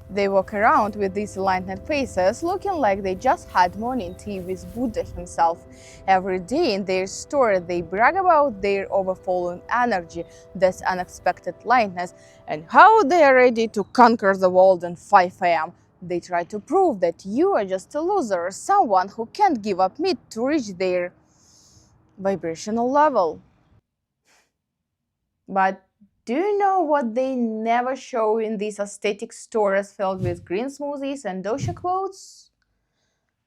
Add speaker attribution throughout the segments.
Speaker 1: They walk around with these enlightened faces, looking like they just had morning tea with Buddha himself. Every day in their store, they brag about their overflowing energy, this unexpected lightness, and how they are ready to conquer the world in 5 a.m. They try to prove that you are just a loser, someone who can't give up meat to reach their vibrational level. But do you know what they never show in these aesthetic stores filled with green smoothies and dosha quotes?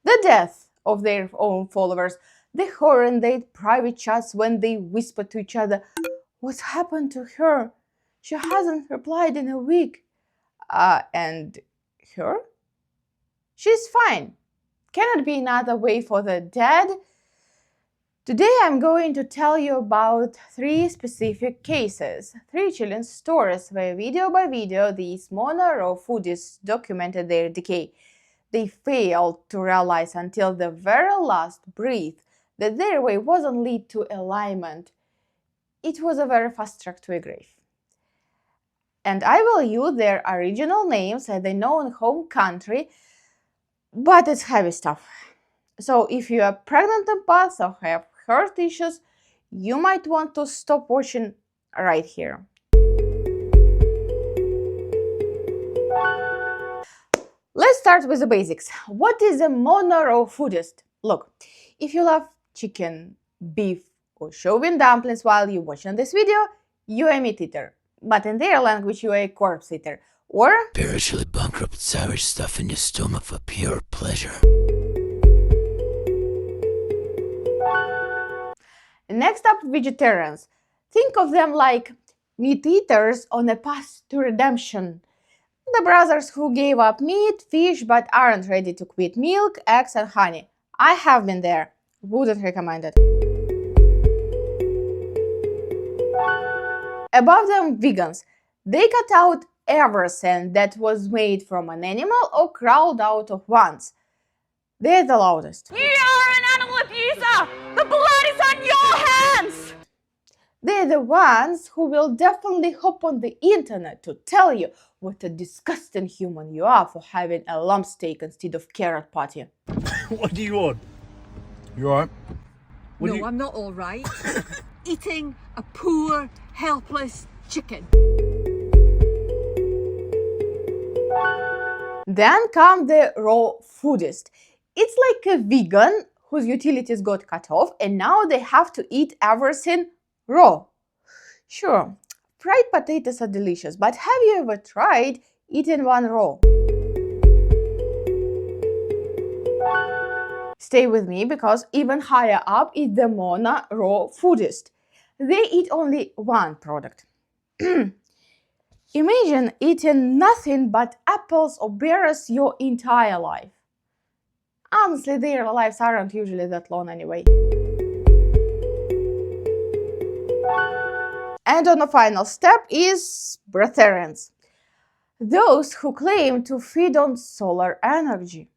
Speaker 1: The death of their own followers, the horrendous private chats when they whisper to each other, "What's happened to her? She hasn't replied in a week." And her? She's fine. Cannot be another way for the dead. Today I'm going to tell you about 3 specific cases, 3 children's stories where video by video these mono-raw foodies documented their decay. They failed to realize until the very last breath that their way wasn't lead to alignment. It was a very fast track to a grave. And I will use their original names and their known home country, but it's heavy stuff. So if you are pregnant in past or have health issues, you might want to stop watching right here. Let's start with the basics. What is a mono-raw foodist? Look, if you love chicken, beef, or chauvin dumplings while you're watching this video, you're a meat eater. But in their language, you're a corpse eater. Or
Speaker 2: spiritually bankrupt savage stuff in your stomach for pure pleasure.
Speaker 1: next up, vegetarians. Think of them like meat eaters on a path to redemption. The brothers who gave up meat, fish, but aren't ready to quit milk, eggs, and honey. I have been there. Wouldn't recommend it. Above them, vegans. They cut out everything that was made from an animal or crawled out of ones. They're the loudest.
Speaker 3: You are an animal abuser! The blood is on your hands!
Speaker 1: They're the ones who will definitely hop on the internet to tell you what a disgusting human you are for having a lump steak instead of carrot patty.
Speaker 4: What do you want? You alright?
Speaker 3: No, I'm not all right. Eating a poor, helpless chicken.
Speaker 1: Then come the raw foodist. It's like a vegan whose utilities got cut off and now they have to eat everything raw. Sure, fried potatoes are delicious, but have you ever tried eating one raw? Stay with me because even higher up is the mono raw foodist. They eat only one product. Imagine eating nothing but apples or berries your entire life. Honestly, their lives aren't usually that long anyway. And on the final step is breatharians. Those who claim to feed on solar energy.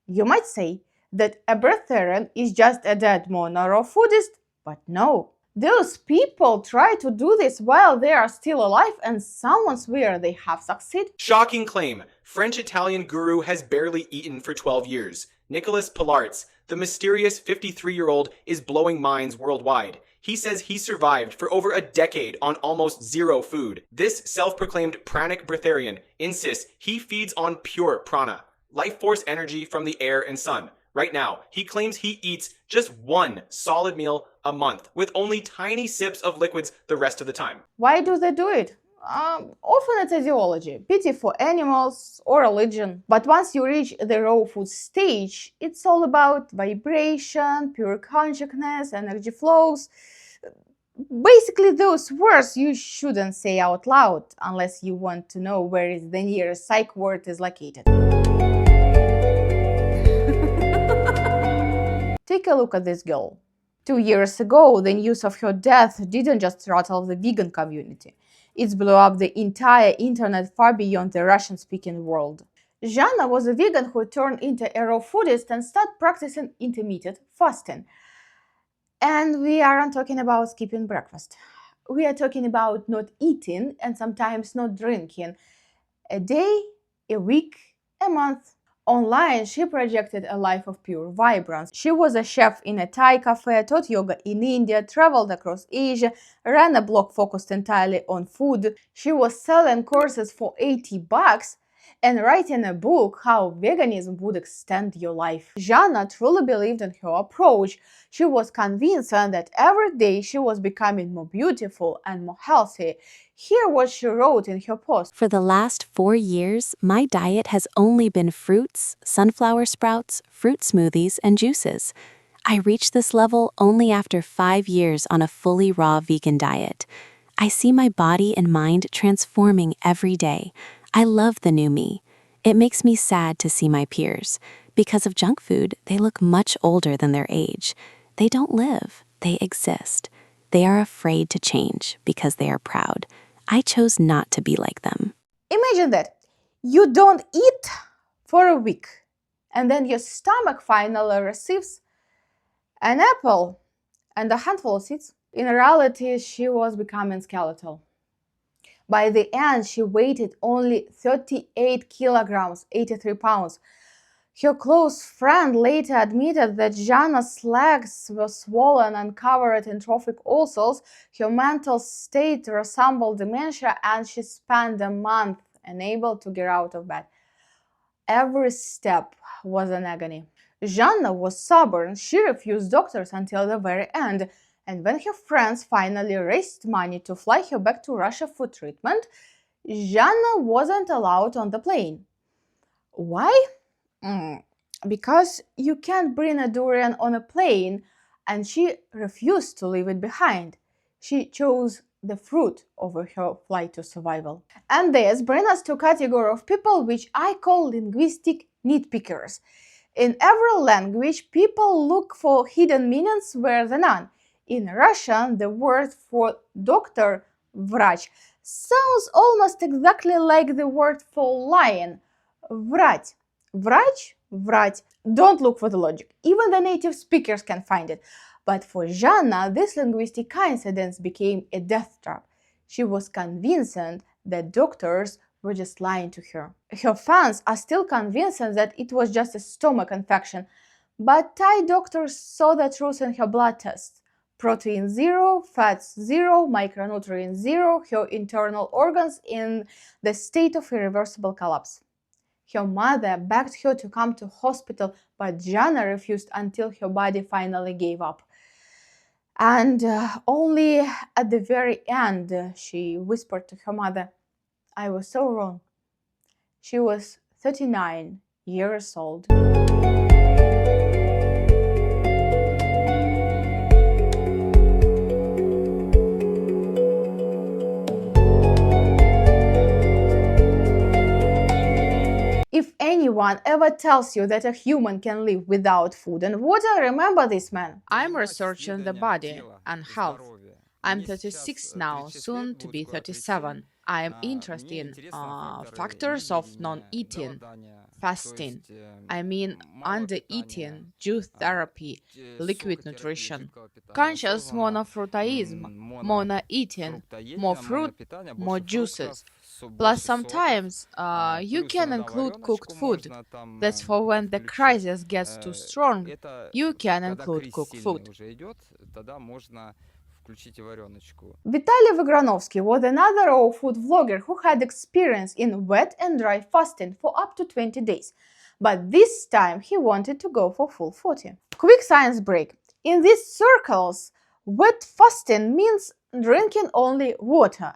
Speaker 1: You might say that a breatharian is just a dead mono-raw foodist, but no. Those people try to do this while they are still alive and someone swears they have succeeded.
Speaker 5: Shocking claim. French-Italian guru has barely eaten for 12 years. Nicolas Pilartz, the mysterious 53-year-old, is blowing minds worldwide. He says he survived for over a decade on almost zero food. This self-proclaimed pranic breatharian insists he feeds on pure prana, life force energy from the air and sun. Right now, he claims he eats just one solid meal a month with only tiny sips of liquids the rest of the time.
Speaker 1: Why do they do it? Often it's ideology, pity for animals, or religion. But once you reach the raw food stage, it's all about vibration, pure consciousness, energy flows. Basically, those words you shouldn't say out loud unless you want to know where the nearest psych ward is located. Take a look at this girl. 2 years ago, the news of her death didn't just rattle the vegan community. It blew up the entire internet far beyond the Russian-speaking world. Zhanna was a vegan who turned into a raw foodist and started practicing intermittent fasting. And we aren't talking about skipping breakfast. We are talking about not eating and sometimes not drinking a day a week, a month. Online, she projected a life of pure vibrance. She was a chef in a Thai cafe, taught yoga in India, traveled across Asia, ran a blog focused entirely on food. She was selling courses for $80 and writing a book how veganism would extend your life. Zhanna truly believed in her approach. She was convinced that every day she was becoming more beautiful and more healthy. Hear what she wrote in her post.
Speaker 6: For the last 4 years, my diet has only been fruits, sunflower sprouts, fruit smoothies, and juices. I reached this level only after 5 years on a fully raw vegan diet. I see my body and mind transforming every day. I love the new me. It makes me sad to see my peers. Because of junk food, they look much older than their age. They don't live, they exist. They are afraid to change because they are proud. I chose not to be like them.
Speaker 1: Imagine that you don't eat for a week and then your stomach finally receives an apple and a handful of seeds. In reality, she was becoming skeletal. By the end, she weighed only 38 kilograms, 83 pounds. Her close friend later admitted that Zhanna's legs were swollen and covered in trophic ulcers. Her mental state resembled dementia, and she spent a month unable to get out of bed. Every step was an agony. Zhanna was stubborn. She refused doctors until the very end. And when her friends finally raised money to fly her back to Russia for treatment, Zhanna wasn't allowed on the plane. Why? Because you can't bring a durian on a plane, and she refused to leave it behind. She chose the fruit over her flight to survival. And this brings us to a category of people which I call linguistic nitpickers. In every language, people look for hidden meanings where there are none. In Russian, the word for doctor, врач, sounds almost exactly like the word for lion, врать. Врач, врать. Don't look for the logic. Even the native speakers can find it. But for Zhanna, this linguistic coincidence became a death trap. She was convinced that doctors were just lying to her. Her fans are still convinced that it was just a stomach infection. But Thai doctors saw the truth in her blood tests. Protein 0, fats 0, micronutrients 0, her internal organs in the state of irreversible collapse. Her mother begged her to come to hospital, but Zhanna refused until her body finally gave up. And only at the very end, she whispered to her mother, "I was so wrong." She was 39 years old. If anyone ever tells you that a human can live without food and water, remember this man. I'm researching the body and health. I'm 36 now, soon to be 37. I am interested in factors of non-eating, fasting, under-eating, juice therapy, liquid nutrition, conscious monofruitaism, mono-eating, more fruit, more juices. Plus, sometimes you can include cooked food. That's for when the crisis gets too strong. You can include cooked food. Vitaly was another raw food vlogger who had experience in wet and dry fasting for up to 20 days. But this time he wanted to go for full 40. Quick science break. In these circles, wet fasting means drinking only water.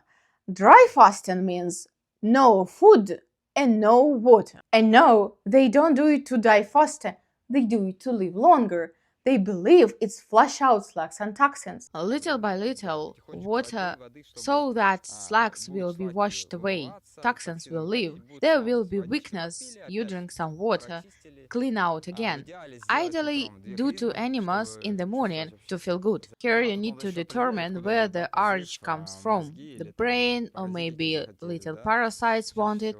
Speaker 1: Dry fasting means no food and no water. And no, they don't do it to die faster. They do it to live longer. They believe it's flush out slacks and toxins. Little by little, water, so that slacks will be washed away, toxins will leave, there will be weakness, you drink some water, clean out again. Ideally, do 2 enemas in the morning to feel good. Here you need to determine where the urge comes from, the brain or maybe little parasites want it.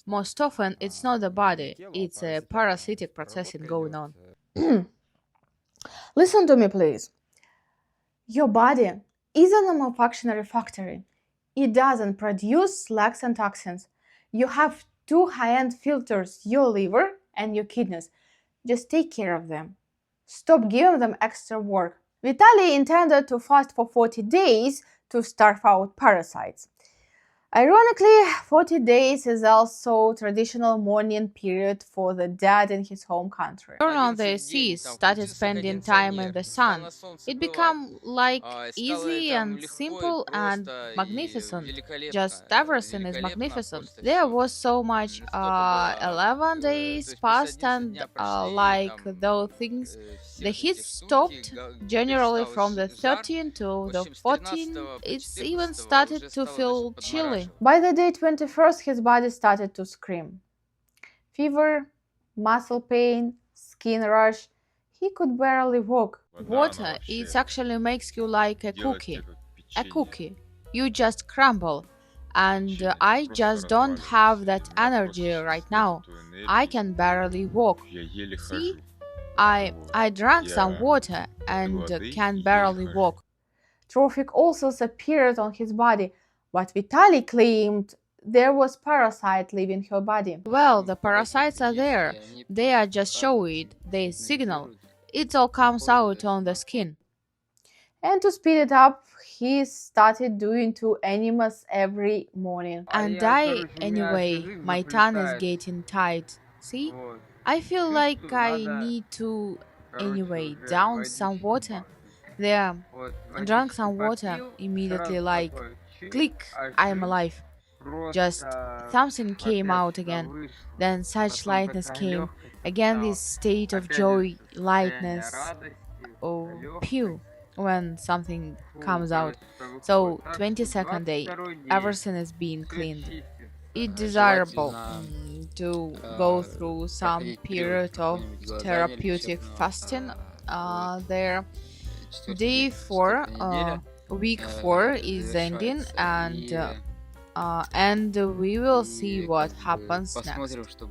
Speaker 1: Most often it's not the body, it's a parasitic processing going on. Listen to me, please. Your body isn't a malfunctionary factory. It doesn't produce slacks and toxins. You have Two high-end filters your liver and your kidneys. Just take care of them. Stop giving them extra work. Vitaly intended to fast for 40 days to starve out parasites. Ironically, 40 days is also traditional mourning period for the dead in his home country.
Speaker 7: Turn on the seas, started spending time in the sun. It became like easy and simple and magnificent. Just everything is magnificent. There was so much 11 days passed and like those things, the heat stopped generally from the 13 to the 14. It's even started to feel chilly.
Speaker 1: By the day 21st, his body started to scream. Fever, muscle pain, skin rash. He could barely walk.
Speaker 7: Water, it actually makes you like a cookie. A cookie. You just crumble. And I just don't have that energy right now. I can barely walk. See? I drank some water and can barely walk.
Speaker 1: Trophic ulcers appeared on his body, but Vitaly claimed there was parasite leaving her body.
Speaker 7: Well, the parasites are there. They are just show it. They signal. It all comes out on the skin.
Speaker 1: And to speed it up, he started doing 2 enemas every morning.
Speaker 7: And anyway, my tongue is getting tight. See? I feel like I need to, anyway, down some water. There, drank some water, immediately like, click, I am alive. Just something came out again. Then such lightness came. Again this state of joy, lightness. Oh, pew, when something comes out. So 22nd day, everything is being cleaned. It's desirable to go through some period of therapeutic fasting there. Day 4, week 4 is ending, and we will see what happens next.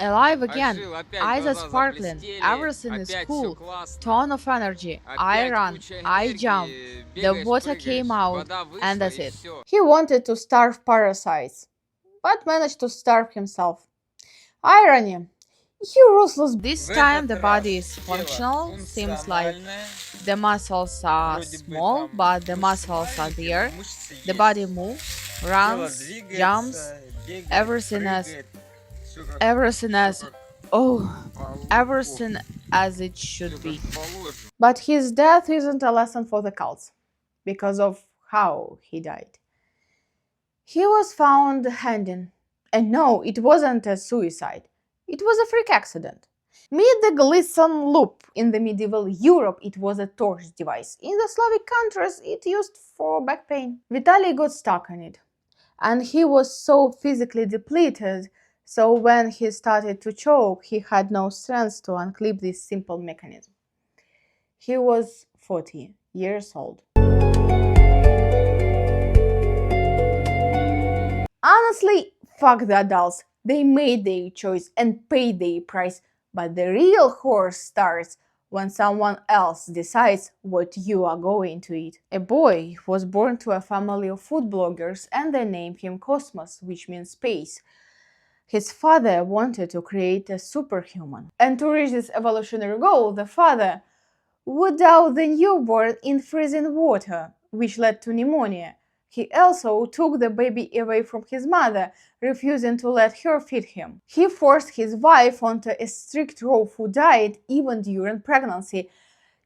Speaker 7: Alive again, eyes are sparkling, everything is cool, ton of energy. I run, I jump, the water came out, and that's it.
Speaker 1: He wanted to starve parasites, but managed to starve himself. Irony. You ruthless.
Speaker 7: This time the body is functional, seems like the muscles are small, but the muscles are there. The body moves, runs, jumps, everything as it should be.
Speaker 1: But his death isn't a lesson for the cults, because of how he died. He was found hanging, and no, it wasn't a suicide. It was a freak accident. Meet the glisten loop. In the medieval Europe, it was a torture device. In the Slavic countries, it used for back pain. Vitaly got stuck on it, and he was so physically depleted, so when he started to choke, he had no strength to unclip this simple mechanism. He was 40 years old. Honestly, fuck the adults. They made their choice and paid their price, but the real horror starts when someone else decides what you are going to eat. A boy was born to a family of food bloggers and they named him Cosmos, which means space. His father wanted to create a superhuman. And to reach this evolutionary goal, the father would douse the newborn in freezing water, which led to pneumonia. He also took the baby away from his mother, refusing to let her feed him. He forced his wife onto a strict raw food diet even during pregnancy.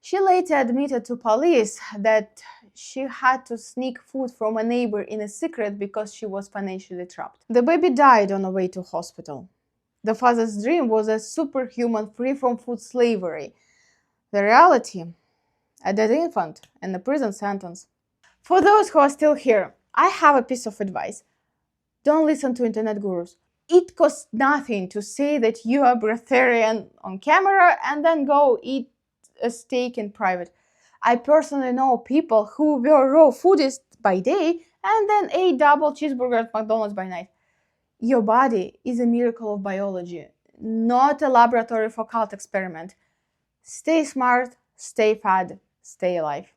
Speaker 1: She later admitted to police that she had to sneak food from a neighbor in a secret because she was financially trapped. The baby died on the way to hospital. The father's dream was a superhuman free from food slavery. The reality, a dead infant and a prison sentence. For those who are still here, I have a piece of advice. Don't listen to internet gurus. It costs nothing to say that you are breatharian on camera and then go eat a steak in private. I personally know people who were raw foodists by day and then ate double cheeseburger at McDonald's by night. Your body is a miracle of biology, not a laboratory for cult experiment. Stay smart, stay fed, stay alive.